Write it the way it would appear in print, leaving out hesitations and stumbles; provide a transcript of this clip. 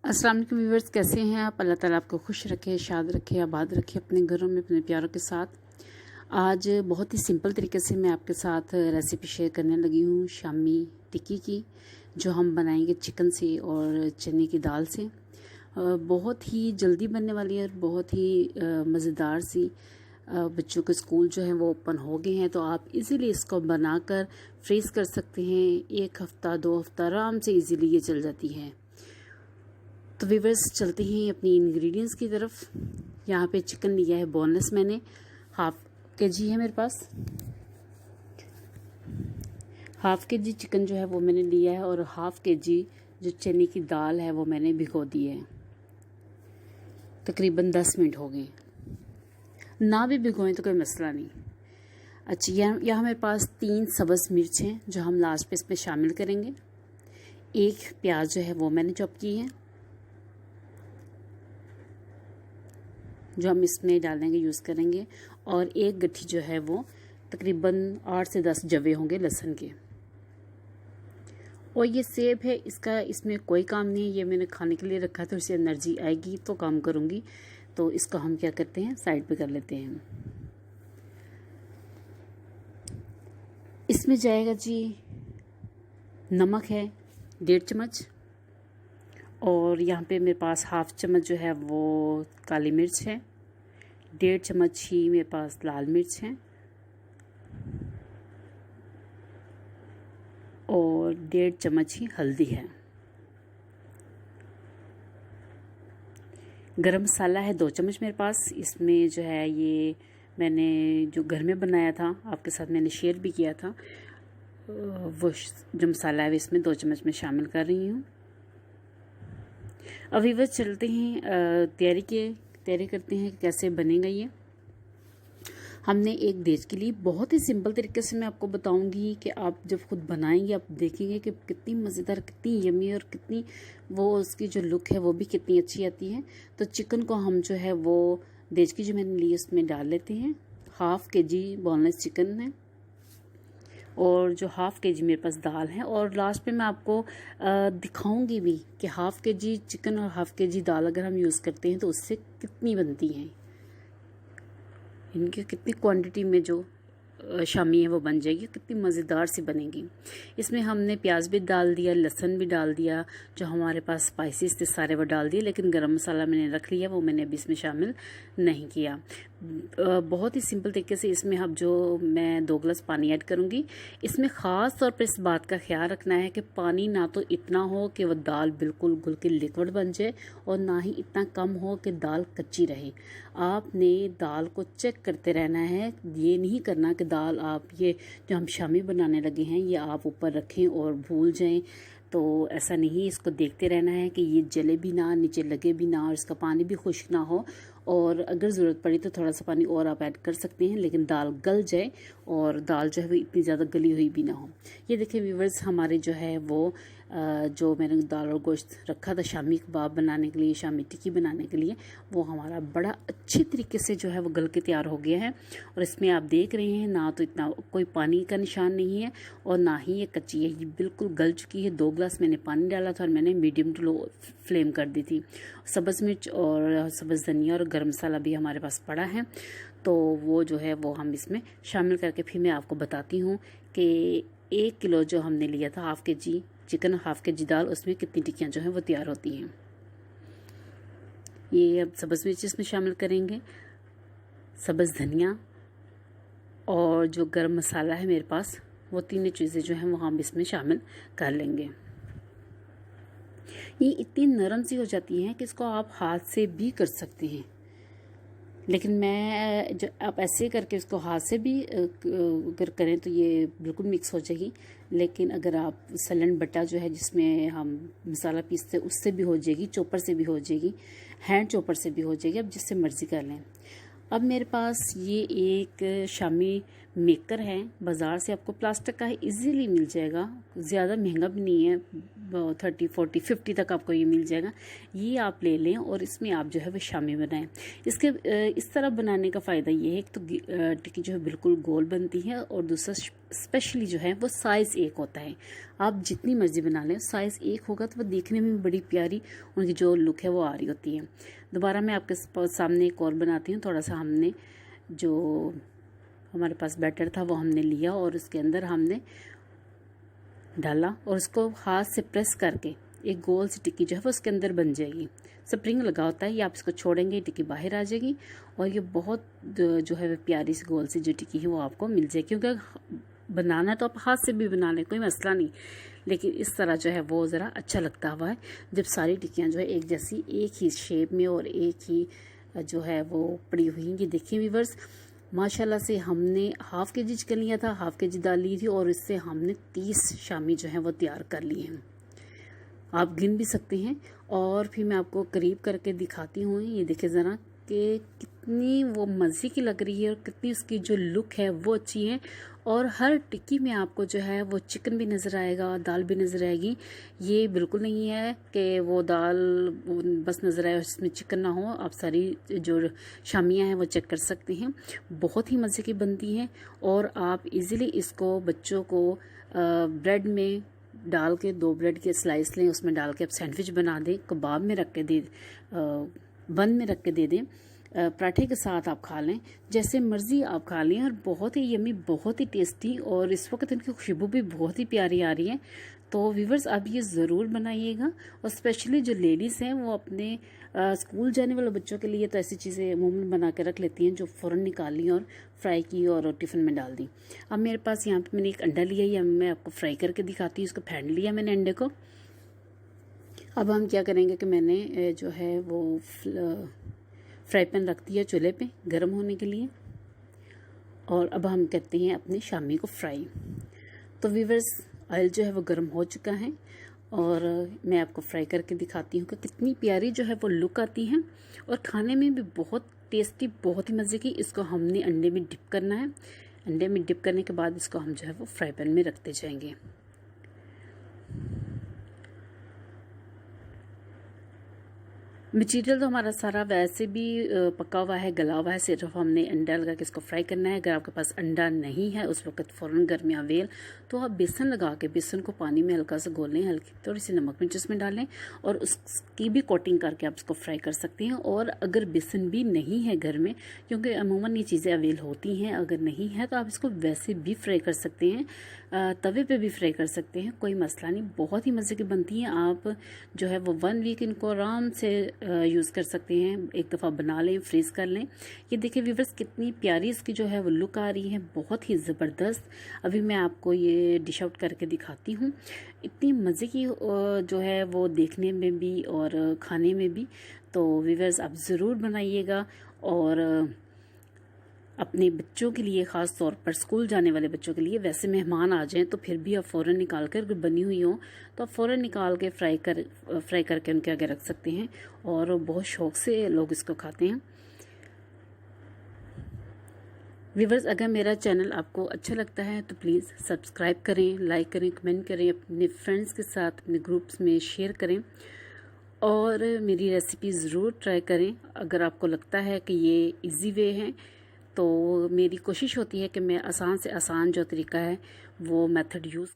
अस्सलाम वालेकुम व्यूअर्स, कैसे हैं आप। अल्लाह ताला आपको खुश रखे, शाद रखे, आबाद रखे अपने घरों में अपने प्यारों के साथ। आज बहुत ही सिंपल तरीके से मैं आपके साथ रेसिपी शेयर करने लगी हूँ शामी टिक्की की, जो हम बनाएंगे चिकन से और चने की दाल से। बहुत ही जल्दी बनने वाली है और बहुत ही मज़ेदार सी। बच्चों के स्कूल जो हैं वो ओपन हो गए हैं, तो आप इजीली इसको बनाकर फ्रीज़ कर सकते हैं। 1 हफ़्ता 2 हफ़्ता आराम से इजीली ये चल जाती है। तो व्यूअर्स, चलते हैं अपनी इंग्रेडिएंट्स की तरफ। यहाँ पे चिकन लिया है बोनलेस, मैंने 1/2 kg है मेरे पास। 1/2 kg चिकन जो है वो मैंने लिया है और 1/2 kg जो चने की दाल है वो मैंने भिगो दी है। तकरीबन 10 मिनट हो गए, ना भी भिगोएं तो कोई मसला नहीं। अच्छा, यहाँ मेरे पास 3 सब्ज़ मिर्च हैं जो हम लास्ट पे इसमें शामिल करेंगे। 1 प्याज जो है वो मैंने चॉप की है, जो हम इसमें डालेंगे, यूज़ करेंगे। और 1 गट्ठी जो है वो तकरीबन 8 से 10 जवे होंगे लहसुन के। और ये सेब है, इसका इसमें कोई काम नहीं है, ये मैंने खाने के लिए रखा है, तो इससे एनर्जी आएगी तो काम करूँगी। तो इसको हम क्या करते हैं, साइड पे कर लेते हैं। इसमें जाएगा जी, नमक है 1.5 चम्मच, और यहाँ पे मेरे पास 1/2 चम्मच जो है वो काली मिर्च है, 1.5 चम्मच ही मेरे पास लाल मिर्च है, और 1.5 चम्मच ही हल्दी है। गरम मसाला है 2 चम्मच मेरे पास। इसमें जो है ये मैंने जो घर में बनाया था, आपके साथ मैंने शेयर भी किया था, वो जो मसाला है इसमें 2 चम्मच में शामिल कर रही हूँ। अभी बस चलते हैं तैयारी करते हैं कि कैसे बनेगा ये। हमने एक देज के लिए बहुत ही सिंपल तरीके से मैं आपको बताऊंगी कि आप जब खुद बनाएंगे आप देखेंगे कि कितनी मज़ेदार, कितनी यमी और कितनी वो उसकी जो लुक है वो भी कितनी अच्छी आती है। तो चिकन को हम जो है वो देज की जो मैंने ली उसमें डाल लेते हैं। 1/2 kg बोनलेस चिकन है और जो 1/2 kg मेरे पास दाल है। और लास्ट पे मैं आपको दिखाऊंगी भी कि 1/2 kg चिकन और 1/2 kg दाल अगर हम यूज़ करते हैं तो उससे कितनी बनती हैं, इनकी कितनी क्वांटिटी में जो शामी है वो बन जाएगी, कितनी मज़ेदार सी बनेगी। इसमें हमने प्याज भी डाल दिया, लहसुन भी डाल दिया, जो हमारे पास स्पाइसेस थे सारे वो डाल दिए, लेकिन गरम मसाला मैंने रख लिया, वो मैंने अभी इसमें शामिल नहीं किया। बहुत ही सिंपल तरीके से इसमें अब जो मैं 2 गिलास पानी ऐड करूँगी। इसमें ख़ास तौर पर इस बात का ख्याल रखना है कि पानी ना तो इतना हो कि वह दाल बिल्कुल घुल के लिक्विड बन जाए, और ना ही इतना कम हो कि दाल कच्ची रहे। आपने दाल को चेक करते रहना है, ये नहीं करना कि दाल आप ये जो हम शामी बनाने लगे हैं ये आप ऊपर रखें और भूल जाएं। तो ऐसा नहीं, इसको देखते रहना है कि ये जले भी ना, नीचे लगे भी ना, और इसका पानी भी खुश्क ना हो। और अगर ज़रूरत पड़ी तो थोड़ा सा पानी और आप ऐड कर सकते हैं, लेकिन दाल गल जाए और दाल जो है वो इतनी ज़्यादा गली हुई भी ना हो। ये देखिए व्यूवर्स, हमारे जो है वो जो मैंने दाल और गोश्त रखा था शामी कबाब बनाने के लिए, शामी टिक्की बनाने के लिए, वो हमारा बड़ा अच्छे तरीके से जो है वो गल के तैयार हो गया है। और इसमें आप देख रहे हैं ना तो इतना कोई पानी का निशान नहीं है और ना ही ये कच्ची है, ये बिल्कुल गल चुकी है। 2 गिलास मैंने पानी डाला था और मैंने मीडियम टू लो फ्लेम कर दी थी। सब्ज़ मिर्च और सब्ज़ धनिया और गरम मसाला भी हमारे पास पड़ा है, तो वो जो है वो हम इसमें शामिल करके फिर मैं आपको बताती हूँ कि 1 किलो जो हमने लिया था 1/2 kg चिकन और 1/2 kg दाल, उसमें कितनी टिक्कियाँ जो हैं वो तैयार होती हैं। ये अब सब्ज़ मिर्च इसमें शामिल करेंगे, सब्ज़ धनिया और जो गरम मसाला है मेरे पास, वो तीनों चीज़ें जो हैं वो हम इसमें शामिल कर लेंगे। ये इतनी नरम सी हो जाती हैं कि इसको आप हाथ से भी कर सकते हैं, लेकिन मैं जो आप ऐसे करके इसको हाथ से भी अगर करें तो ये बिल्कुल मिक्स हो जाएगी। लेकिन अगर आप सलन बट्टा जो है जिसमें हम मसाला पीसते उससे भी हो जाएगी, चॉपर से भी हो जाएगी, हैंड चॉपर से भी हो जाएगी, अब जिससे मर्ज़ी कर लें। अब मेरे पास ये एक शामी मेकर है, बाज़ार से आपको प्लास्टिक का इजीली मिल जाएगा, ज़्यादा महंगा भी नहीं है, 30, 40, 50 तक आपको ये मिल जाएगा। ये आप ले लें और इसमें आप जो है वो शामी बनाएं। इसके इस तरह बनाने का फ़ायदा ये है, एक तो टिक्की जो है बिल्कुल गोल बनती है और दूसरा स्पेशली जो है वो साइज़ एक होता है। आप जितनी मर्ज़ी बना लें, साइज़ एक होगा तो वो देखने में बड़ी प्यारी उनकी जो लुक है वो आ रही होती है। दोबारा मैं आपके सामने एक और बनाती हूँ। थोड़ा सा हमने जो हमारे पास बैटर था वो हमने लिया और उसके अंदर हमने डाला और उसको हाथ से प्रेस करके एक गोल सी टिक्की जो है वो उसके अंदर बन जाएगी। स्प्रिंग लगा होता है, ये आप इसको छोड़ेंगे टिक्की बाहर आ जाएगी और ये बहुत जो है वो प्यारी सी गोल सी जो टिक्की है वो आपको मिल जाएगी। क्योंकि बनाना तो आप हाथ से भी बना लें, कोई मसला नहीं, लेकिन इस तरह जो है वो ज़रा अच्छा लगता हुआ है जब सारी टिक्कियाँ जो है एक जैसी एक ही शेप में और एक ही जो है वो पड़ी हुई। ये देखिए व्यूअर्स, माशाल्लाह से हमने हाफ़ के जी चिकन लिया था, हाफ़ के जी दाल ली थी और इससे हमने 30 शामी जो है वो तैयार कर लिए हैं। आप गिन भी सकते हैं। और फिर मैं आपको करीब करके दिखाती हूँ। ये देखिए ज़रा कि कितनी वो मज़े की लग रही है और कितनी उसकी जो लुक है वो अच्छी है। और हर टिक्की में आपको जो है वो चिकन भी नज़र आएगा, दाल भी नज़र आएगी। ये बिल्कुल नहीं है कि वो दाल बस नज़र आए और इसमें चिकन ना हो। आप सारी जो शामियाँ हैं वो चेक कर सकते हैं, बहुत ही मज़े की बनती हैं। और आप इजीली इसको बच्चों को ब्रेड में डाल के 2 ब्रेड के स्लाइस लें, उसमें डाल के आप सैंडविच बना दें, कबाब में रख के दे बन में रख के दे दें, पराठे के साथ आप खा लें, जैसे मर्ज़ी आप खा लें। और बहुत ही यम्मी, बहुत ही टेस्टी और इस वक्त इनकी खुशबू भी बहुत ही प्यारी आ रही है। तो व्यूवर्स आप ये ज़रूर बनाइएगा। और स्पेशली जो लेडीज़ हैं वो अपने स्कूल जाने वाले बच्चों के लिए तो ऐसी चीज़ें अमूमन बना के रख लेती हैं जो फ़ौरन निकाल ली और फ्राई की और टिफ़िन में डाल दी। अब मेरे पास यहाँ पे मैंने एक अंडा लिया, या मैं आपको फ्राई करके दिखाती हूँ। इसको फेंट लिया मैंने अंडे को। अब हम क्या करेंगे कि मैंने जो है वो फ्राई पैन रख दिया चूल्हे पे गर्म होने के लिए। और अब हम करते हैं अपनी शामी को फ्राई। तो व्यूअर्स ऑयल जो है वो गर्म हो चुका है और मैं आपको फ्राई करके दिखाती हूँ कि कितनी प्यारी जो है वो लुक आती है और खाने में भी बहुत टेस्टी, बहुत ही मज़े की। इसको हमने अंडे में डिप करना है। अंडे में डिप करने के बाद इसको हम जो है वो फ्राई पैन में रखते जाएंगे। मटीरियल तो हमारा सारा वैसे भी पका हुआ है, गला हुआ है, सिर्फ हमने अंडा लगा के इसको फ्राई करना है। अगर आपके पास अंडा नहीं है उस वक्त फ़ौरन घर में अवेल, तो आप बेसन लगा के बेसन को पानी में हल्का सा घोल लें, हल्की थोड़ी सी नमक मिर्च उसमें डालें और उसकी भी कोटिंग करके आप इसको फ्राई कर सकते हैं। और अगर बेसन भी नहीं है घर में, क्योंकि अमूमन ये चीज़ें अवेल होती हैं, अगर नहीं है तो आप इसको वैसे भी फ्राई कर सकते हैं, तवे पे भी फ्राई कर सकते हैं, कोई मसला नहीं। बहुत ही मज़े की बनती हैं। आप जो है वो 1 वीक इनको आराम से यूज़ कर सकते हैं। एक दफ़ा बना लें, फ्रीज़ कर लें। ये देखिए व्यूअर्स कितनी प्यारी इसकी जो है वो लुक आ रही है, बहुत ही ज़बरदस्त। अभी मैं आपको ये डिश आउट करके दिखाती हूँ। इतनी मज़े की जो है वो देखने में भी और खाने में भी। तो व्यूअर्स आप ज़रूर बनाइएगा। और अपने बच्चों के लिए, ख़ास तौर पर स्कूल जाने वाले बच्चों के लिए, वैसे मेहमान आ जाएं तो फिर भी आप फ़ौरन निकाल कर, अगर बनी हुई हो तो आप फ़ौरन निकाल के फ्राई करके उनके आगे रख सकते हैं और बहुत शौक़ से लोग इसको खाते हैं। व्यूअर्स अगर मेरा चैनल आपको अच्छा लगता है तो प्लीज़ सब्सक्राइब करें, लाइक करें, कमेंट करें, अपने फ्रेंड्स के साथ अपने ग्रुप्स में शेयर करें और मेरी रेसिपी ज़रूर ट्राई करें। अगर आपको लगता है कि ये इजी वे है तो मेरी कोशिश होती है कि मैं आसान से आसान जो तरीका है वो मेथड यूज़